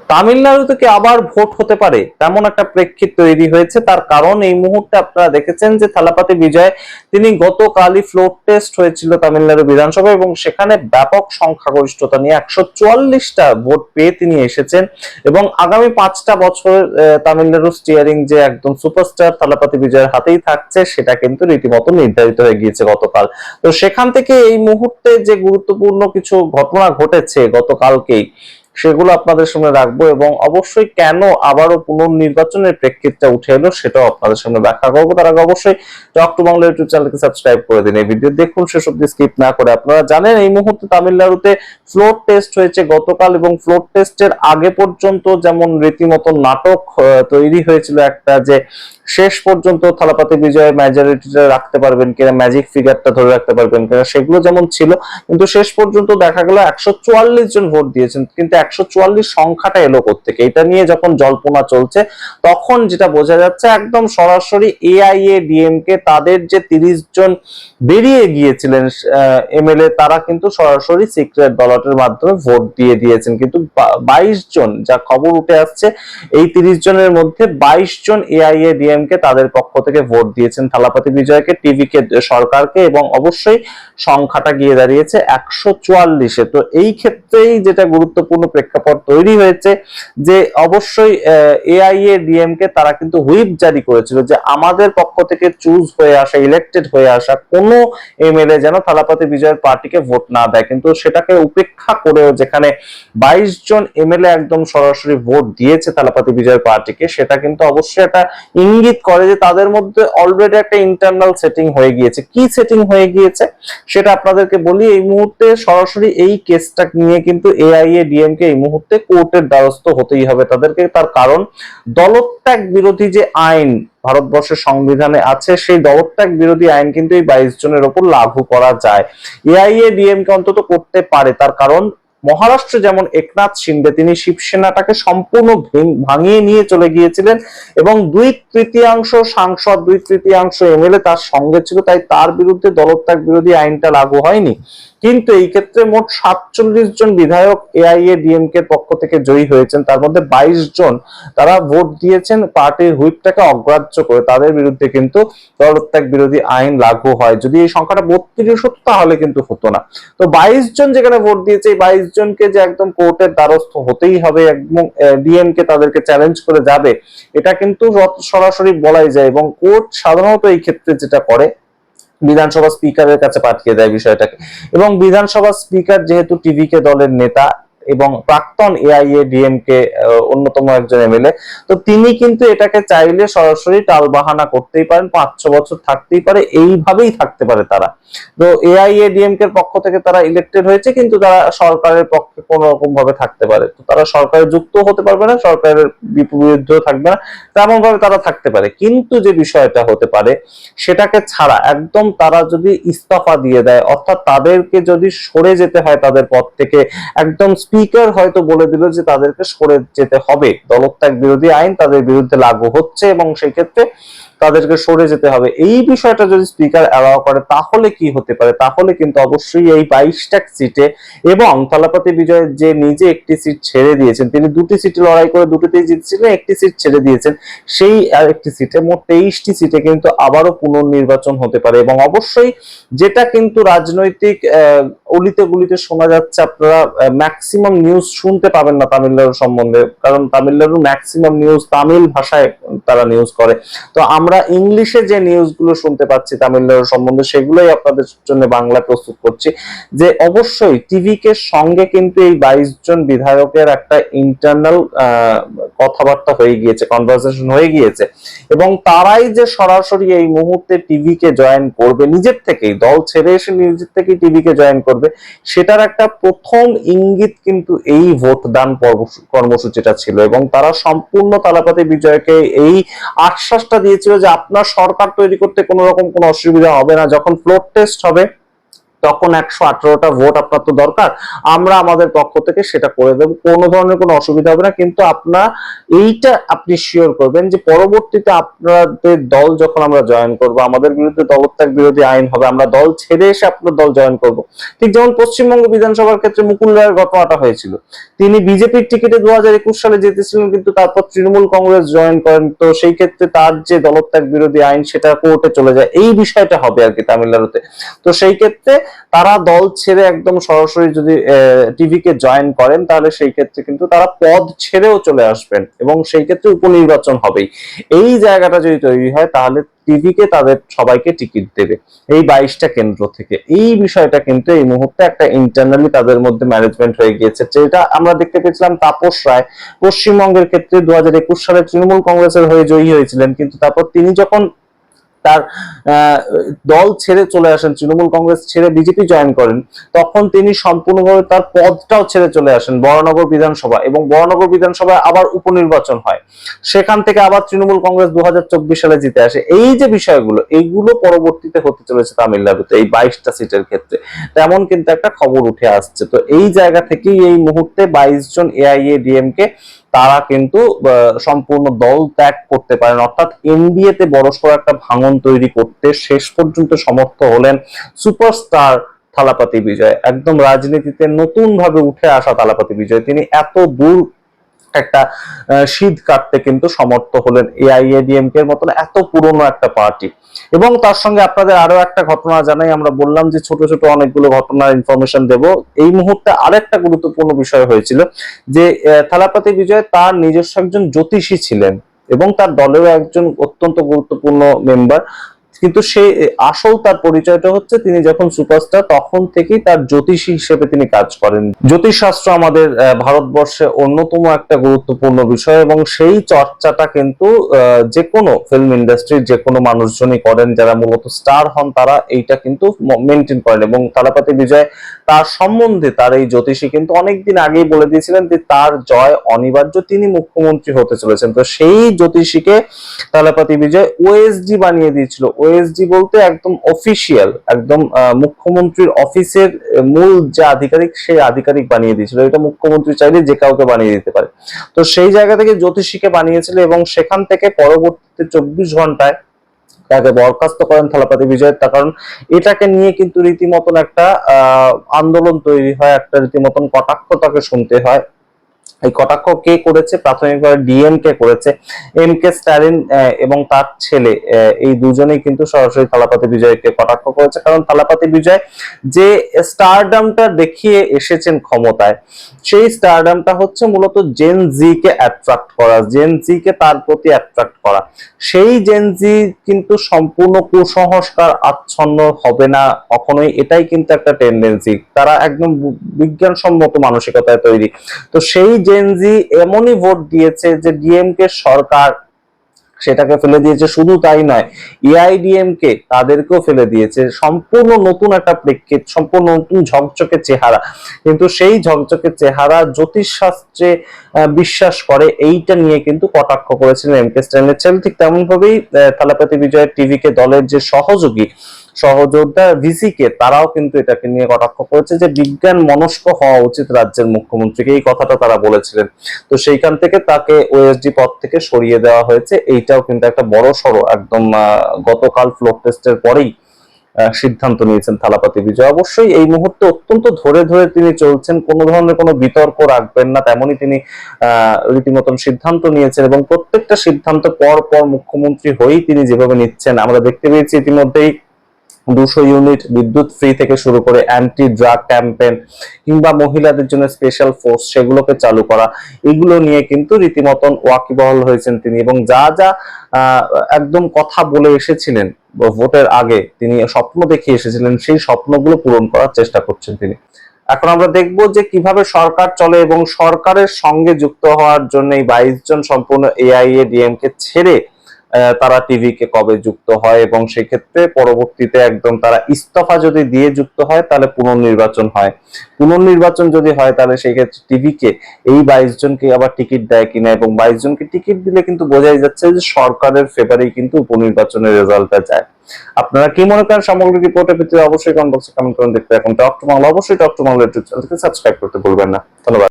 তামিলনাড়ু থেকে আবার ভোট হতে পারে তেমন একটা প্রেক্ষিত তৈরি হয়েছে। তার কারণ এই মুহূর্তে আপনারা দেখেছেন যে থালাপাতি বিজয় তিনি গতকালই ফ্লোর টেস্ট হয়েছিল তামিলনাড়ু বিধানসভা এবং সেখানে ব্যাপক সংখ্যাগরিষ্ঠতা নিয়ে 144টা ভোট পেয়ে তিনি এসেছেন এবং আগামী 5টা বছর তামিলনাড়ু স্টিয়ারিং যে একদম সুপারস্টার থালাপাতি বিজয়ের হাতেই থাকছে সেটা কিন্তু রীতিমতো নির্ধারিত হয়ে গিয়েছে গতকাল। তো সেখান থেকে এই মুহূর্তে যে গুরুত্বপূর্ণ কিছু ঘটনা ঘটেছে গতকালকেই, সেগুলো আপনাদের সামনে রাখবো এবং অবশ্যই কেন আবারও পুনর্নির্বাচনের প্রেক্ষিতটা উঠে এলো সেটাও আপনাদের সামনে ব্যাখ্যা করবো। তার আগে অবশ্যই টক টু বাংলা ইউটিউব চ্যানেলকে সাবস্ক্রাইব করে দিন, এই ভিডিও দেখুন শেষ অবধি স্কিপ না করে। আপনারা জানেন এই মুহূর্তে তামিলনাড়ুতে ফ্লোর টেস্ট হয়েছে গতকাল এবং ফ্লোর টেস্টের আগে পর্যন্ত যেমন রীতিমতো নাটক তৈরি হয়েছিল একটা, যে শেষ পর্যন্ত থালাপাতি বিজয় মেজরিটিটা রাখতে পারবেন কিনা, ম্যাজিক ফিগারটা ধরে রাখতে পারবেন কিনা, সেগুলো যেমন ছিল, কিন্তু শেষ পর্যন্ত দেখা গেল 144 জন ভোট দিয়েছেন, কিন্তু 144 সংখ্যাটা এলো কোত্থেকে, এটা নিয়ে যখন জল্পনা চলছে তখন যেটা বোঝা যাচ্ছে একদম সরাসরি এআইএডিএমকে তাদের যে 30 জন বেরিয়ে গিয়েছিলেন এমএলএ, তারা কিন্তু সরাসরি সিক্রেট ব্যালটের মাধ্যমে ভোট দিয়ে দিয়েছেন। কিন্তু 22 জন, যা খবর উঠে আসছে, এই 30 জনের মধ্যে 22 জন এআইএডিএম কে তাদের পক্ষ থেকে ভোট দিয়েছেন থালাপাতি বিজয়কে, টিভিকে সরকারকে, এবং অবশ্যই সংখ্যাটা গিয়ে দাঁড়িয়েছে 144-এ। তো এই ক্ষেত্রেই যেটা গুরুত্বপূর্ণ প্রেক্ষাপট তৈরি হয়েছে যে অবশ্যই এআইএডিএম কে তারা কিন্তু হুইপ জারি করেছিল যে আমাদের পক্ষ থেকে চুজ হয়ে আসা, ইলেক্টেড হয়ে আসা কোনো এমএলএ যেন থালাপাতি বিজয়ের পার্টিকে ভোট না দেয়। কিন্তু সেটাকে উপেক্ষা করেও যেখানে 22 জন এমএলএ একদম সরাসরি ভোট দিয়েছে থালাপাতি বিজয়ের পার্টিকে, সেটা কিন্তু অবশ্যই একটা ইঙ্গিত করে যে তাদের মধ্যে অলরেডি একটা ইন্টারনাল সেটিং হয়ে গিয়েছে। কি সেটিং হয়ে গিয়েছে সেটা আপনাদেরকে বলি। এই মুহূর্তে সরাসরি এই কেসটা নিয়ে কিন্তু এআইএডিএম কে এই মুহূর্তে কোর্টের দ্বারস্থ হতেই হবে তাদেরকে। তার কারণ দলত্যাগ বিরোধী যে আইন ভারতবর্ষের সংবিধানে আছে, সেই দলত্যাগ বিরোধী আইন কিন্তু এই 22 জনের ওপর লাগু করা যায়, এআইএডিএম কে অন্তত করতে পারে। তার কারণ মহারাষ্ট্রে যেমন একনাথ শিন্ডে তিনি শিবসেনাটাকে সম্পূর্ণ ভাঙিয়ে নিয়ে চলে গিয়েছিলেন এবং 2/3 সাংসদ, 2/3 এমএলএ তার সঙ্গে ছিল, তাই তার বিরুদ্ধে দলত্যাগ বিরোধী আইনটা লাগু হয়নি। কিন্তু এই ক্ষেত্রে মোট 47 জন বিধায়ক এআইএডিএমকে পক্ষ থেকে জয়ী হয়েছেন, তার মধ্যে 22 জন তারা ভোট দিয়েছেন পার্টির হুইপটাকে অগ্রাহ্য করে, তাদের বিরুদ্ধে কিন্তু দলত্যাগ বিরোধী আইন লাগু হয়। যদি এই সংখ্যাটা 32 হতো তাহলে কিন্তু হতো না। তো 22 জন যেখানে ভোট দিয়েছে, এই 22 জনকে যে একদম কোর্টের দ্বারস্থ হতেই হবে এবং ডিএমকে তাদেরকে চ্যালেঞ্জ করে যাবে, এটা কিন্তু সরাসরি বলাই যায়। এবং কোর্ট সাধারণত এই ক্ষেত্রে যেটা করে, বিধানসভা স্পিকারের কাছে পাঠিয়ে দেয় বিষয়টাকে, এবং বিধানসভা স্পিকার যেহেতু টিভিকে দলের নেতা এবং প্রাক্তন এআইএডিএম কে অন্যতম একজন এমএলএ, তো তিনি কিন্তু এটাকে চাইলে সরাসরি টালবাহানা করতেই পারেন, 5-6 বছর থাকতেই পারে, এইভাবেই থাকতে পারে তারা। তো এআইএডিএম কে পক্ষ থেকে তারা ইলেক্টেড হয়েছে, কিন্তু তারা সরকারের পক্ষে কোন রকম ভাবে থাকতে পারে, তো তারা সরকারে যুক্ত হতে পারবে না, সরকারের বিরুদ্ধেও থাকবে না, তেমন ভাবে তারা থাকতে পারে। কিন্তু যে বিষয়টা হতে পারে সেটাকে ছাড়া একদম তারা যদি ইস্তফা দিয়ে দেয়, অর্থাৎ তাদেরকে যদি সরে যেতে হয় তাদের পদ থেকে, একদম স্পিকার হয়তো বলে দিল যে তাদেরকে সরে যেতে হবে, দলত্যাগ বিরোধী আইন তাদের বিরুদ্ধে লাগু হচ্ছে এবং সেই ক্ষেত্রে তাদেরকে সরে যেতে হবে, এই বিষয়টা যদি স্পিকার অ্যালাউ করে, তাহলে কি হতে পারে? তাহলে কিন্তু অবশ্যই এই 22টা সিটে, এবং থালাপাতি বিজয় যে নিজে একটি সিট ছেড়ে দিয়েছেন, তিনি 2টি সিটে লড়াই করে 2টিতেই জিতছিলেন, একটি সিট ছেড়ে দিয়েছেন, সেই আরেকটি সিটে মোট 23টি সিটে কিন্তু আবারও পুনর্নির্বাচন হতে পারে। এবং অবশ্যই যেটা কিন্তু রাজনৈতিক অলিতে গলিতে শোনা যাচ্ছে, আপনারা ম্যাক্সিমাম নিউজ শুনতে পাবেন না তামিলনাড়ু সম্বন্ধে, কারণ তামিলনাড়ু ম্যাক্সিমাম নিউজ তামিল ভাষায় তারা নিউজ করে, তো আমরা ইংলিশে যে নিউজগুলো শুনতে পাচ্ছি তামিলনাড়ু সম্বন্ধে সেগুলোই আপনাদের জন্য বাংলায় প্রস্তুত করছি। যে অবশ্যই টিভিকে সঙ্গে কিন্তু এই 22 জন বিধায়কের একটা ইন্টারনাল কথাবার্তা হয়ে গিয়েছে, কনভারসেশন হয়ে গিয়েছে, এবং তারাই যে সরাসরি এই মুহূর্তে টিভিকে জয়েন করবে, নিজের থেকেই দল ছেড়ে এসে নিজের থেকেই টিভিকে জয়েন করবে, সেটার একটা প্রথম ইঙ্গিত কিন্তু এই ভোটদান কর্মসূচিটা ছিল। এবং তারা সম্পূর্ণ থালাপাতি বিজয়কে এই আশ্বাসটা দিয়েছিল যে আপনার সরকার তৈরি করতে কোনো রকম কোনো অসুবিধা হবে না, যখন ফ্লোর টেস্ট হবে তখন 118টা ভোট আপনার তো দরকার, আমরা আমাদের পক্ষ থেকে সেটা করে দেবো, কোনো ধরনের কোনো অসুবিধা হবে না। কিন্তু আপনার এইটা আপনি শিওর করবেন যে পরবর্তীতে আপনাদের দল যখন আমরা জয়েন করব, আমাদের বিরুদ্ধে দলত্যাগ বিরোধী আইন হবে, আমরা দল ছেড়ে এসে আপনার দল জয়েন করব। ঠিক যেমন পশ্চিমবঙ্গ বিধানসভার ক্ষেত্রে মুকুল রায়ের ঘটনাটা হয়েছিল, তিনি বিজেপির টিকিটে 2021 সালে জিতেছিলেন, কিন্তু তারপর তৃণমূল কংগ্রেস জয়েন করেন। তো সেই ক্ষেত্রে তার যে দলত্যাগ বিরোধী আইন সেটা কোর্টে চলে যায়, এই বিষয়টা হবে আর কি তামিলনাড়ুতে। তো সেই ক্ষেত্রে তারা দল ছেড়ে একদম সরাসরি যদি টিভি কে জয়েন করেন, তাহলে সেই ক্ষেত্রে কিন্তু তারা পদ ছেড়েও চলে আসবেন এবং সেই ক্ষেত্রে উপনির্বাচন হবেই। এই জায়গাটা যদি তৈরি হয়, তাহলে টিভি কে তাদের সবাইকে টিকিট দেবে এই 22টা কেন্দ্র থেকে। এই বিষয়টা কিন্তু এই মুহূর্তে একটা ইন্টারনালি তাদের মধ্যে ম্যানেজমেন্ট হয়ে গিয়েছে, যেটা আমরা দেখতে পেয়েছিলাম তাপস রায় পশ্চিমবঙ্গের ক্ষেত্রে 2021 সালে তৃণমূল কংগ্রেসের হয়ে জয়ী হয়েছিলেন, কিন্তু তারপর তিনি যখন তার দল ছেড়ে চলে আসেন, তৃণমূল কংগ্রেস ছেড়ে বিজেপি জয়েন করেন, তখন তিনি সম্পূর্ণভাবে তার পদটাও ছেড়ে চলে আসেন বরানগর বিধানসভা, এবং বরানগর বিধানসভায় আবার উপনির্বাচন হয়, সেখান থেকে আবার তৃণমূল কংগ্রেস 2024 সালে জিতে আসে। এই যে বিষয়গুলো, এইগুলো পরবর্তীতে হতে চলেছে তামিলনাড়ুতে এই 22টা সিটের ক্ষেত্রে, তেমন কিন্তু একটা খবর উঠে আসছে। তো এই জায়গা থেকেই এই মুহূর্তে 22 জন এআইএডিএমকে তারা কিন্তু সম্পূর্ণ দল ত্যাগ করতে পারেন, অর্থাৎ এনডিএ তে বড়সড় একটা ভাঙন তৈরি করতে শেষ পর্যন্ত সমর্থ হলেন সুপারস্টার থালাপতি বিজয়। একদম রাজনীতিতে নতুন ভাবে উঠে আসা থালাপতি বিজয়, তিনি এত দূর একটা শীত কাটতে কিন্তু সমর্থ হলেন এআইএডিএমকে এর মতন এত পুরনো একটা পার্টি। এবং তার সঙ্গে আপনাদের আরো একটা ঘটনা জানাই, আমরা বললাম যে ছোট ছোট অনেকগুলো ঘটনার ইনফরমেশন দেব, এই মুহূর্তে আরেকটা গুরুত্বপূর্ণ বিষয় হয়েছিল যে থালাপতি বিজয় তার নিজস্ব একজন জ্যোতিষী ছিলেন এবং তার দলেরও একজন অত্যন্ত গুরুত্বপূর্ণ মেম্বার, কিন্তু সে আসল তার পরিচয়টা হচ্ছে তিনি যখন সুপারস্টার তখন থেকেই তার জ্যোতিষী হিসেবে তিনি কাজ করেন। জ্যোতিষশাস্ত্র আমাদের ভারতবর্ষে অন্যতম একটা গুরুত্বপূর্ণ বিষয়, এবং সেই চর্চাটা কিন্তু যে কোনো ফিল্ম ইন্ডাস্ট্রির যে কোনো মানুষজনই করেন, যারা মূলত স্টার হন তারা এইটা কিন্তু মেনটেন করেন। এবং থালাপতি বিজয় তার সম্বন্ধে তার এই জ্যোতিষী কিন্তু অনেকদিন আগেই বলে দিয়েছিলেন যে তার জয় অনিবার্য, তিনি মুখ্যমন্ত্রী হতে চলেছেন। তো সেই জ্যোতিষীকে থালাপতি বিজয় ওএসডি বানিয়ে দিয়েছিল। ওএসডি বলতে একদম অফিসিয়াল, একদম মুখ্যমন্ত্রীর অফিসের মূল যে আধিকারিক, সেই আধিকারিক বানিয়ে দিয়েছিল। এটা মুখ্যমন্ত্রী চাইলে যে কাউকে বানিয়ে দিতে পারে। তো সেই জায়গা থেকে জ্যোতিষীকে বানিয়েছিল এবং সেখান থেকে পরবর্তীতে 24 ঘন্টায় তাকে বরখাস্ত করেন থালাপতি বিজয়। তার কারণ এটাকে নিয়ে কিন্তু রীতিমতন একটা আন্দোলন তৈরি হয়, একটা রীতিমতন কটাক্ষ তাকে শুনতে হয়। এই কটাক্ষ কে করেছে? প্রাথমিকভাবে ডিএমকে করেছে। এম কে স্ট্যালিন এবং তার ছেলে, এই দুজনেই কিন্তু সরাসরি থালাপতি বিজয়কে কটাক্ষ করেছে। কারণ থালাপতি বিজয় যে স্টারডামটা দেখিয়ে এসেছেন ক্ষমতায়, সেই স্টারডামটা হচ্ছে মূলত জেন জি কে অ্যাট্রাক্ট করা, জেন জি কে তার প্রতি অ্যাট্রাক্ট করা। সেই জেন জি কিন্তু সম্পূর্ণ কুসংস্কার আচ্ছন্ন হবে না কখনোই, এটাই কিন্তু একটা টেন্ডেন্সি, তারা একদম বিজ্ঞানসম্মত মানসিকতায় তৈরি। তো সেই জেনজি এমনই ভোট দিয়েছে যে ডিএমকে সরকার সেটাকে ফেলে দিয়েছে। শুধু তাই নয়, এআইডিএমকে তাদেরকেও ফেলে দিয়েছে। সম্পূর্ণ নতুন একটা প্রেক্ষিত, সম্পূর্ণ নতুন ঝকঝকে চেহারা, কিন্তু সেই ঝকঝকে চেহারা জ্যোতিষ শাস্ত্রে বিশ্বাস করে, এইটা নিয়ে কিন্তু কটাক্ষ করেছিলেন এম কে স্ট্যালিনের ছেলে। ঠিক তেমন ভাবেই থালাপতি বিজয় টিভি কে দলের যে সহযোগী সহযোদ্ধা ভিসি কে, তারাও কিন্তু এটাকে নিয়ে কটাক্ষ করেছে যে বিজ্ঞান মনস্ক হওয়া উচিত রাজ্যের মুখ্যমন্ত্রীকে, এই কথাটা তারা বলেছিলেন। তো সেইখান থেকে তাকে ওএসডি পদ থেকে সরিয়ে দেওয়া হয়েছে। এইটাও কিন্তু একটা বড় সড়ো একদম গতকাল ফ্লোর টেস্টের পরেই সিদ্ধান্ত নিয়েছেন থালাপতি বিজয়। অবশ্যই এই মুহূর্তে অত্যন্ত ধরে ধরে তিনি চলছেন, কোনো ধরনের কোনো বিতর্ক রাখবেন না, তেমনই তিনি রীতিমতন সিদ্ধান্ত নিয়েছেন এবং প্রত্যেকটা সিদ্ধান্ত পর পর মুখ্যমন্ত্রী হয়েই তিনি যেভাবে নিচ্ছেন আমরা দেখতে পেয়েছি। ইতিমধ্যেই 200 ইউনিট বিদ্যুৎ ফ্রি থেকে শুরু করে অ্যান্টি ড্রাগ ক্যাম্পেইন কিংবা মহিলাদের জন্য স্পেশাল ফোর্স সেগুলোকে চালু করা, এগুলো নিয়ে কিন্তু রীতিমতন ওয়াকিবহাল হয়েছেন তিনি। এবং যা যা একদম কথা বলে এসেছিলেন ভোটের আগে, তিনি স্বপ্ন দেখিয়ে এসেছিলেন, সেই স্বপ্নগুলো পূরণ করার চেষ্টা করছেন তিনি। এখন আমরা দেখব যে কিভাবে সরকার চলে এবং সরকারের সঙ্গে যুক্ত হওয়ার জন্য এই 22 জন সম্পূর্ণ এআইএডিএমকে ছেড়ে তারা টিভি কে কবে যুক্ত হয়, এবং সেক্ষেত্রে পরবর্তীতে একদম তারা ইস্তফা যদি দিয়ে যুক্ত হয় তাহলে পুনর্নির্বাচন হয়। পুনর্নির্বাচন যদি হয় তাহলে সেই ক্ষেত্রে টিভি কে এই 22 জনকে আবার টিকিট দেয় কিনা, এবং 22 জনকে টিকিট দিলে কিন্তু বোঝাই যাচ্ছে যে সরকারের ফেভারেই কিন্তু উপনির্বাচনের রেজাল্টটা যায়। আপনারা কি মনে করেন সামগ্রিক রিপোর্টের ভিত্তিতে অবশ্যই কমেন্ট বক্সে কমেন্ট করুন। দেখতে এখন টক টু বাংলা, অবশ্যই টক টু বাংলা ইউটিউব চ্যানেলকে সাবস্ক্রাইব করতে ভুলবেন না। ধন্যবাদ।